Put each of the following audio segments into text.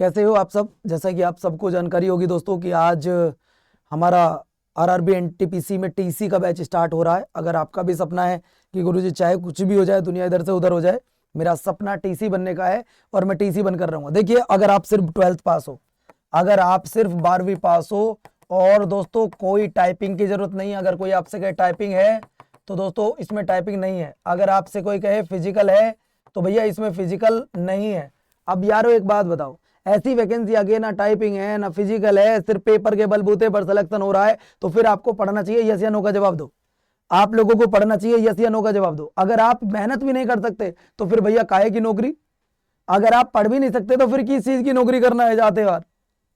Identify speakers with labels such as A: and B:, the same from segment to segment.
A: कैसे हो आप सब। जैसा कि आप सबको जानकारी होगी दोस्तों कि आज हमारा आरआरबी एनटीपीसी में टीसी का बैच स्टार्ट हो रहा है। अगर आपका भी सपना है कि गुरुजी चाहे कुछ भी हो जाए, दुनिया इधर से उधर हो जाए, मेरा सपना टीसी बनने का है और मैं टीसी बनकर रहूंगा। देखिए, अगर आप सिर्फ 12th पास हो, अगर आप सिर्फ 12वीं पास हो, और दोस्तों कोई टाइपिंग की जरूरत नहीं है। अगर कोई आपसे कहे टाइपिंग है तो दोस्तों इसमें टाइपिंग नहीं है। अगर आपसे कोई कहे फिजिकल है तो भैया इसमें फिजिकल नहीं है। अब यारो एक बात बताओ, ऐसी वैकेंसी आ गई, ना टाइपिंग है ना फिजिकल है, सिर्फ पेपर के बलबूते पर सिलेक्शन हो रहा है, तो फिर आपको पढ़ना चाहिए। यस या नो का जवाब दो। आप लोगों को पढ़ना चाहिए, यस या नो का जवाब दो। अगर आप मेहनत भी नहीं कर सकते तो फिर भैया काहे की नौकरी। अगर आप पढ़ भी नहीं सकते तो फिर किस चीज की नौकरी करना है जाते बार।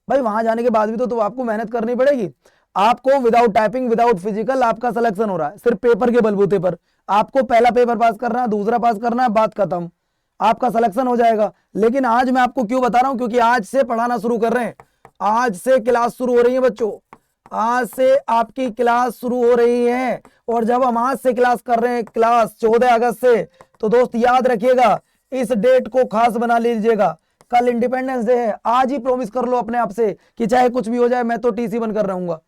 A: भाई वहां जाने के बाद भी तो आपको मेहनत करनी पड़ेगी। आपको विदाउट टाइपिंग विदाउट फिजिकल आपका सिलेक्शन हो रहा है सिर्फ पेपर के बलबूते पर। आपको पहला पेपर पास करना है, दूसरा पास करना है, बात खत्म, आपका सिलेक्शन हो जाएगा। लेकिन आज मैं आपको क्यों बता रहा हूं, क्योंकि आज से पढ़ाना शुरू कर रहे हैं। आज से क्लास शुरू हो रही है बच्चों, आज से आपकी क्लास शुरू हो रही है। और जब हम आज से क्लास कर रहे हैं, क्लास 14 अगस्त से, तो दोस्त याद रखिएगा, इस डेट को खास बना लीजिएगा। कल इंडिपेंडेंस डे है। आज ही प्रॉमिस कर लो अपने आप से कि चाहे कुछ भी हो जाए मैं तो टीसी बनकर रहूंगा।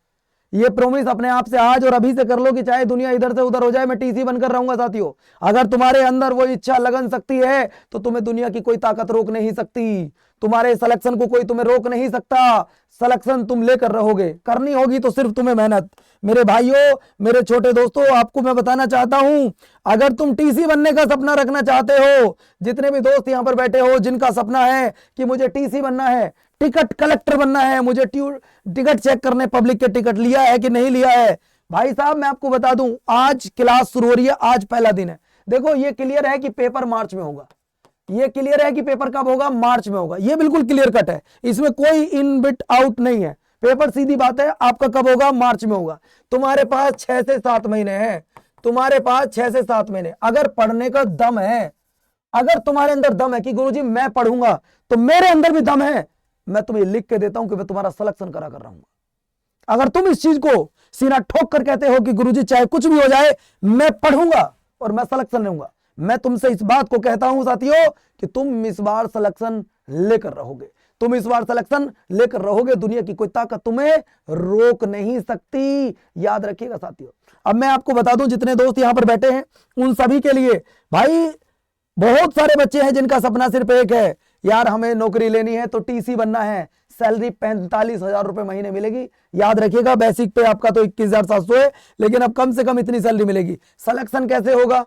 A: ये प्रॉमिस अपने आप से आज और अभी से कर लो कि चाहे दुनिया इधर से उधर हो जाए मैं टीसी बनकर रहूंगा। साथियों, अगर तुम्हारे अंदर वो इच्छा लगन सकती है तो तुम्हें दुनिया की कोई ताकत रोक नहीं सकती। तुम्हारे सिलेक्शन को कोई तुम्हें रोक नहीं सकता। सिलेक्शन तुम लेकर रहोगे, करनी होगी तो सिर्फ तुम्हें मेहनत। मेरे भाइयों, मेरे छोटे दोस्तों, आपको मैं बताना चाहता हूं, अगर तुम टीसी बनने का सपना रखना चाहते हो, जितने भी दोस्त यहां पर बैठे हो जिनका सपना है कि मुझे टीसी बनना है, टिकट कलेक्टर बनना है, मुझे टिकट चेक करने पब्लिक के टिकट लिया है कि नहीं लिया है, भाई साहब मैं आपको बता दूं, आज क्लास शुरू हो रही है, आज पहला दिन है। देखो ये क्लियर है कि पेपर मार्च में होगा। ये क्लियर है कि पेपर कब होगा, मार्च में होगा। ये बिल्कुल क्लियर कट है, इसमें कोई इन बिट आउट नहीं है। पेपर सीधी बात है, आपका कब होगा, मार्च में होगा। तुम्हारे पास 6 से 7 महीने हैं, तुम्हारे पास 6 से 7 महीने। अगर पढ़ने का दम है, अगर तुम्हारे अंदर दम है कि गुरुजी मैं पढ़ूंगा, तो मेरे अंदर भी दम है। मैं तुम्हें लिख के देता हूं कि मैं तुम्हारा सिलेक्शन करा कर रहूंगा। अगर तुम इस चीज को सीना ठोक कर कहते हो कि गुरुजी चाहे कुछ भी हो जाए मैं पढ़ूंगा और मैं सिलेक्शन लूंगा, मैं तुमसे इस बात को कहता हूं साथियों कि तुम इस बार सिलेक्शन लेकर रहोगे। तुम इस बार सिलेक्शन लेकर रहोगे, दुनिया की कोई ताकत तुम्हें रोक नहीं सकती। याद रखिएगा साथियों। अब मैं आपको बता दूं, जितने दोस्त यहां पर बैठे हैं उन सभी के लिए, भाई बहुत सारे बच्चे हैं जिनका सपना सिर्फ एक है, यार हमें नौकरी लेनी है तो टीसी बनना है, सैलरी 45,000 रुपए महीने मिलेगी। याद रखिएगा, बेसिक पे आपका तो 21,700 है, लेकिन अब कम से कम इतनी सैलरी मिलेगी। सिलेक्शन कैसे होगा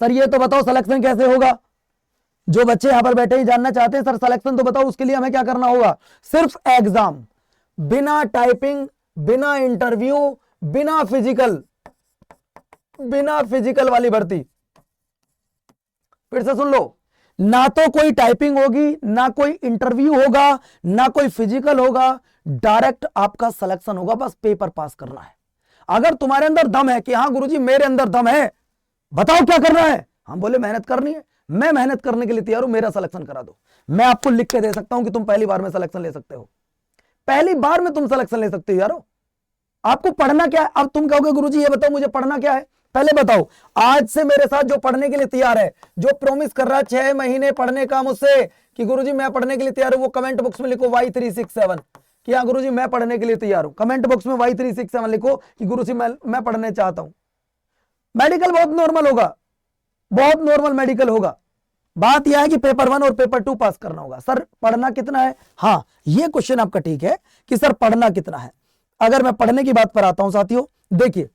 A: सर, ये तो बताओ सिलेक्शन कैसे होगा। जो बच्चे यहां पर बैठे ही जानना चाहते हैं सर सिलेक्शन तो बताओ, उसके लिए हमें क्या करना होगा। सिर्फ एग्जाम, बिना टाइपिंग, बिना इंटरव्यू, बिना फिजिकल वाली भर्ती। फिर से सुन लो, ना तो कोई टाइपिंग होगी, ना कोई इंटरव्यू होगा, ना कोई फिजिकल होगा, डायरेक्ट आपका सिलेक्शन होगा। बस पेपर पास करना है। अगर तुम्हारे अंदर दम है कि हां गुरुजी मेरे अंदर दम है, बताओ क्या करना है। हम बोले मेहनत करनी है, मैं मेहनत करने के लिए तैयार हूं, मेरा सिलेक्शन करा दो। मैं आपको लिख के दे सकता हूं कि तुम पहली बार में सिलेक्शन ले सकते हो, पहली बार में तुम सिलेक्शन ले सकते हो यारो। आपको पढ़ना क्या है। अब तुम कहोगे गुरुजी ये बताओ मुझे पढ़ना क्या है, पहले बताओ। आज से मेरे साथ जो पढ़ने के लिए तैयार है, जो प्रॉमिस कर रहा है 6 महीने पढ़ने का मुझसे कि गुरुजी मैं पढ़ने के लिए तैयार हूं, वो कमेंट बॉक्स में लिखो Y367 कि हाँ गुरुजी मैं पढ़ने के लिए तैयार हूं। कमेंट बॉक्स में Y367 लिखो कि गुरुजी मैं पढ़ने चाहता हूं। मेडिकल बहुत नॉर्मल होगा, बहुत नॉर्मल मेडिकल होगा। बात यह है कि पेपर 1 और पेपर 2 पास करना होगा। सर पढ़ना कितना है, हाँ ये क्वेश्चन आपका ठीक है कि सर पढ़ना कितना है। अगर मैं पढ़ने की बात पर आता हूं साथियों, देखिए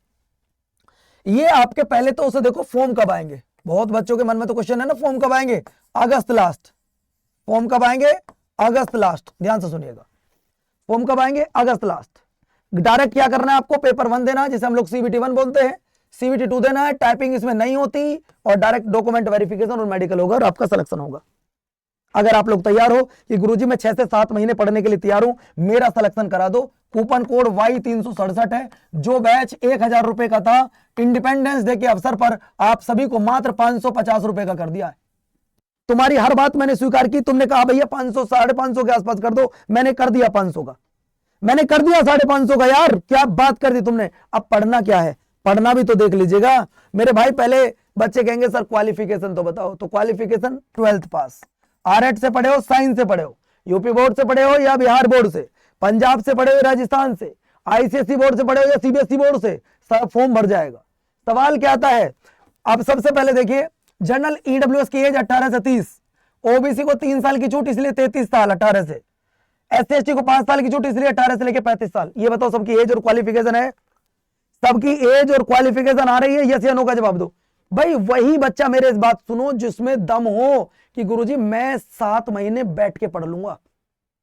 A: ये आपके पहले तो उसे देखो फॉर्म कब आएंगे। बहुत बच्चों के मन में तो क्वेश्चन है ना, फॉर्म कब आएंगे, अगस्त लास्ट। फॉर्म कब आएंगे, अगस्त लास्ट। ध्यान से सुनिएगा, फॉर्म कब आएंगे, अगस्त लास्ट। डायरेक्ट क्या करना है आपको, पेपर 1 देना है जिसे हम लोग CBT 1 बोलते हैं, CBT 2 देना है, टाइपिंग इसमें नहीं होती, और डायरेक्ट डॉक्यूमेंट वेरिफिकेशन और मेडिकल होगा और आपका सिलेक्शन होगा। अगर आप लोग तैयार हो कि गुरुजी मैं 6 से 7 महीने पढ़ने के लिए तैयार हूं, मेरा सिलेक्शन करा दो। कूपन कोड Y367 है। जो बैच 1,000 रुपए का था, इंडिपेंडेंस डे के अवसर पर आप सभी को मात्र 550 रुपए का कर दिया है। तुम्हारी हर बात मैंने स्वीकार की। तुमने कहा भैया 500 550 के आसपास कर दो, मैंने कर दिया 500 का, मैंने कर दिया 550 का। यार क्या बात कर दी तुमने। अब पढ़ना क्या है, पढ़ना भी तो देख लीजिएगा मेरे भाई। पहले बच्चे कहेंगे सर क्वालिफिकेशन तो बताओ, तो क्वालिफिकेशन 12th पास, आर्ट से पढ़े हो, साइंस से पढ़े हो, यूपी बोर्ड से पढ़े हो या बिहार बोर्ड से, पंजाब से पढ़े हो, राजस्थान से, आईसीएसई बोर्ड से पढ़े हो या सीबीएसई बोर्ड से, सब फॉर्म भर जाएगा। सवाल क्या आता है, अब सबसे पहले देखिए, जनरल ईडब्ल्यूएस की एज 18 से 30, ओबीसी को 3 साल की छूट इसलिए 33 साल 18 से, एससी को 5 साल की छूट इसलिए 18 से लेकर 35 साल। ये बताओ सबकी एज और क्वालिफिकेशन है, सबकी एज और क्वालिफिकेशन आ रही है, यस या नो का जवाब दो भाई। वही बच्चा मेरे इस बात सुनो जिसमें दम हो कि गुरुजी मैं 7 महीने बैठ के पढ़ लूंगा,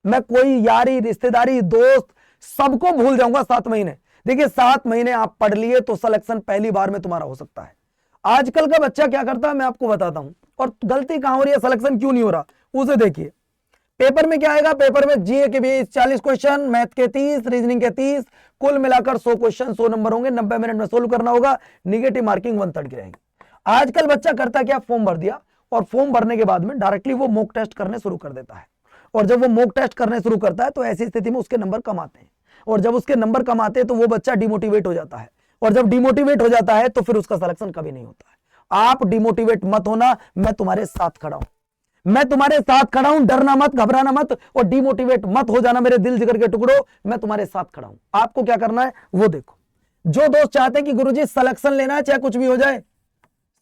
A: मैं कोई यारी रिश्तेदारी दोस्त सबको भूल जाऊंगा 7 महीने। देखिए 7 महीने आप पढ़ लिए तो सिलेक्शन पहली बार में तुम्हारा हो सकता है। आजकल का बच्चा क्या करता है मैं आपको बताता हूं, और गलती कहां हो रही है, सिलेक्शन क्यों नहीं हो रहा उसे देखिए। पेपर में क्या आएगा, पेपर में जीए के भी 40 क्वेश्चन, मैथ के 30, रीजनिंग के 30, कुल मिलाकर 100 क्वेश्चन, 100 नंबर होंगे, 90 मिनट में सोल्व करना होगा, निगेटिव मार्किंग 1/3 की रहेगी। आजकल बच्चा करता क्या, फॉर्म भर दिया और फॉर्म भरने के बाद में डायरेक्टली वो मॉक टेस्ट करने शुरू कर देता है, और जब वो मॉक टेस्ट करने शुरू करता है तो ऐसी स्थिति में उसके नंबर कम आते हैं, और जब उसके नंबर कम आते हैं तो वो बच्चा डिमोटिवेट हो जाता है, और जब डिमोटिवेट हो जाता है तो फिर उसका सिलेक्शन कभी नहीं होता है। आप डिमोटिवेट मत होना, मैं तुम्हारे साथ खड़ा हूं, मैं तुम्हारे साथ खड़ा हूं, डरना मत, घबराना मत, और डिमोटिवेट मत हो जाना मेरे दिल जिगर के टुकड़ों, मैं तुम्हारे साथ खड़ा हूं। आपको क्या करना है वो देखो। जो दोस्त चाहते हैं कि गुरुजी सिलेक्शन लेना है चाहे कुछ भी हो जाए,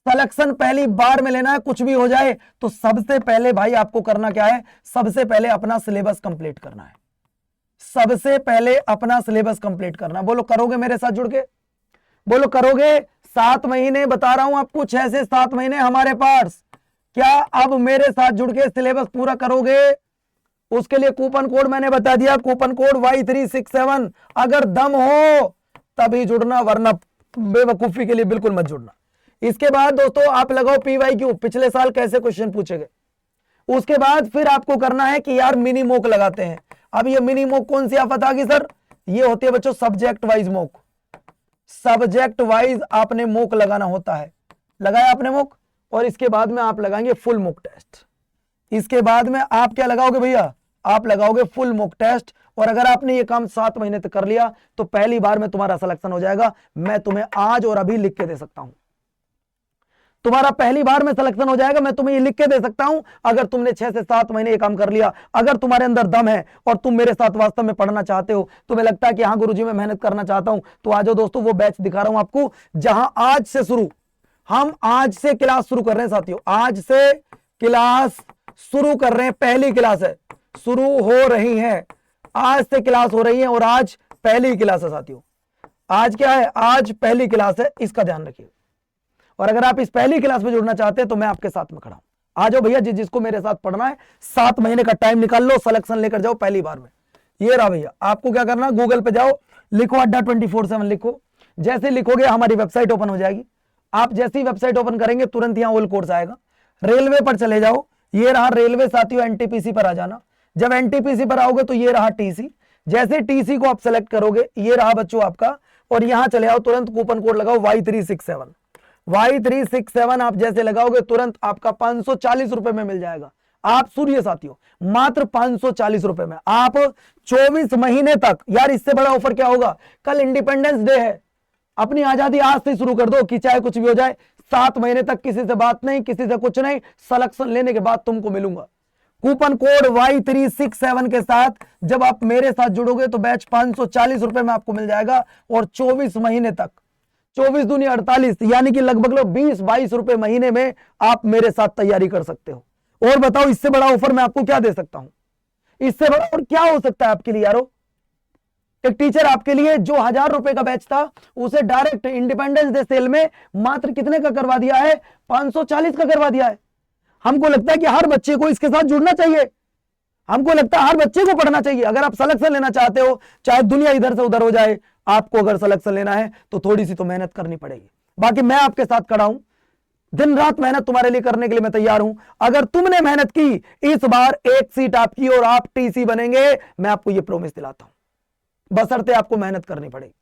A: सिलेक्शन पहली बार में लेना है कुछ भी हो जाए, तो सबसे पहले भाई आपको करना क्या है, सबसे पहले अपना सिलेबस कंप्लीट करना है, सबसे पहले अपना सिलेबस कंप्लीट करना। बोलो करोगे मेरे साथ जुड़ के, बोलो करोगे। 7 महीने बता रहा हूं आपको, 6 से 7 महीने हमारे पास, क्या अब मेरे साथ जुड़ के सिलेबस पूरा करोगे? उसके लिए कूपन कोड मैंने बता दिया, कूपन कोड Y367, अगर दम हो तभी जुड़ना, वरना बेवकूफी के लिए बिल्कुल मत जुड़ना। इसके बाद दोस्तों आप लगाओ PYQ, पिछले साल कैसे क्वेश्चन पूछे गए। उसके बाद फिर आपको करना है कि यार मिनी मॉक लगाते हैं। अब ये मिनी मॉक कौन सी आफत आ गई सर, ये होती है बच्चों subject wise mock, subject wise आपने मॉक लगाना होता है। लगाया आपने मॉक, और इसके बाद में आप लगाएंगे फुल मॉक टेस्ट। इसके बाद में आप क्या लगाओगे भैया, आप लगाओगे फुल मॉक टेस्ट। और अगर आपने ये काम 7 महीने तक कर लिया तो पहली बार में तुम्हारा सिलेक्शन हो जाएगा। मैं तुम्हें आज और अभी लिख के दे सकता हूं, तुम्हारा पहली बार में सिलेक्शन हो जाएगा, मैं तुम्हें ये लिख के दे सकता हूं। अगर तुमने 6 से 7 महीने ये काम कर लिया, अगर तुम्हारे अंदर दम है और तुम मेरे साथ वास्तव में पढ़ना चाहते हो, तुम्हें लगता है कि हाँ गुरुजी मैं मेहनत करना चाहता हूं, तो आ जाओ दोस्तों, वो बैच दिखा रहा हूं आपको, जहां आज से शुरू, हम आज से क्लास शुरू कर रहे हैं साथियों, आज से क्लास शुरू कर रहे हैं, पहली क्लास है, शुरू हो रही है, आज से क्लास हो रही है, और आज पहली क्लास है साथियों। आज क्या है, आज पहली क्लास है, इसका ध्यान रखिए। और अगर आप इस पहली क्लास में जुड़ना चाहते हैं तो मैं आपके साथ में खड़ा हूं। आ जाओ भैया, जिसको मेरे साथ पढ़ना है, 7 महीने का टाइम निकाल लो, सिलेक्शन लेकर जाओ पहली बार में। ये रहा भैया, आपको क्या करना, गूगल पे जाओ, लिखो अड्डा 24/7 लिखो। जैसे लिखोगे हमारी वेबसाइट ओपन हो जाएगी। आप जैसी ही वेबसाइट ओपन करेंगे तुरंत यहां ऑल कोर्स आएगा। रेलवे पर चले जाओ, ये रहा रेलवे साथियों, एनटीपीसी पर आ जाना। जब एनटीपीसी पर आओगे तो ये रहा टीसी, जैसे टीसी को आप सेलेक्ट करोगे ये रहा बच्चों आपका, और यहां चले आओ, तुरंत कूपन कोड लगाओ Y367। Y367 आप जैसे लगाओगे तुरंत आपका 540 रुपए में मिल जाएगा। आप सुनिए साथियों, मात्र 540 रुपए में आप 24 महीने तक, यार इससे बड़ा ऑफर क्या होगा। कल इंडिपेंडेंस डे है, अपनी आजादी आज से शुरू कर दो कि चाहे कुछ भी हो जाए। 7 महीने तक किसी से बात नहीं, किसी से कुछ नहीं, सिलेक्शन लेने के बाद तुमको मिलूंगा। कूपन कोड Y367 के साथ जब आप मेरे साथ जुड़ोगे तो बैच 540 रुपए में आपको मिल जाएगा, और 24 महीने तक, 24 दूनी 48, यानी कि लगभग 20-22 रुपए महीने में आप मेरे साथ तैयारी कर सकते हो। और बताओ इससे बड़ा ऑफर मैं आपको क्या दे सकता हूं, इससे बड़ा और क्या हो सकता है आपके लिए यारो। एक टीचर आपके लिए जो 1000 रुपए का बैच था, उसे डायरेक्ट इंडिपेंडेंस डे सेल में मात्र कितने का करवा दिया है, 540 का करवा दिया है। हमको लगता है कि हर बच्चे को इसके साथ जुड़ना चाहिए, हमको लगता है हर बच्चे को पढ़ना चाहिए। अगर आप सिलेक्शन लेना चाहते हो, चाहे दुनिया इधर से उधर हो जाए, आपको अगर सिलेक्शन लेना है तो थोड़ी सी तो मेहनत करनी पड़ेगी। बाकी मैं आपके साथ खड़ा हूं, दिन रात मेहनत तुम्हारे लिए करने के लिए मैं तैयार हूं। अगर तुमने मेहनत की, इस बार एक सीट आपकी और आप टीसी बनेंगे, मैं आपको यह प्रॉमिस दिलाता हूं, बशर्ते आपको मेहनत करनी पड़ेगी।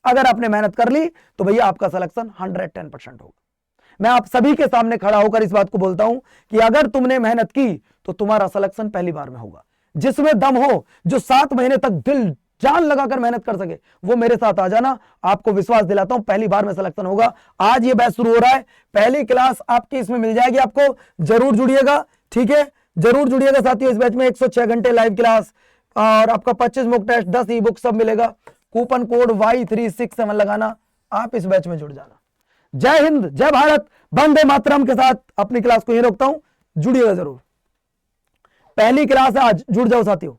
A: अगर आपने मेहनत कर ली तो भैया आपका सिलेक्शन 110% होगा। मैं आप सभी के सामने खड़ा होकर इस बात को बोलता हूं कि अगर तुमने मेहनत की तो तुम्हारा सिलेक्शन पहली बार में होगा। जिसमें दम हो, जो 7 महीने तक दिल जान लगाकर मेहनत कर सके, वो मेरे साथ आ जाना। आपको विश्वास दिलाता हूं पहली बार में सिलेक्शन होगा। आज ये बैच शुरू हो रहा है, पहली क्लास आपकी इसमें मिल जाएगी, आपको जरूर जुड़िएगा, ठीक है। जरूर जुड़िएगा साथियों इस बैच में। 106 घंटे लाइव क्लास और आपका 25 मॉक टेस्ट, 10 ई बुक सब मिलेगा। कूपन कोड Y367 लगाना, आप इस बैच में जुड़ जाना। जय हिंद, जय भारत, वंदे मातरम के साथ अपनी क्लास को यहीं रोकता हूं। जुड़िएगा जरूर, पहली क्लास है आज, जुड़ जाओ साथियों।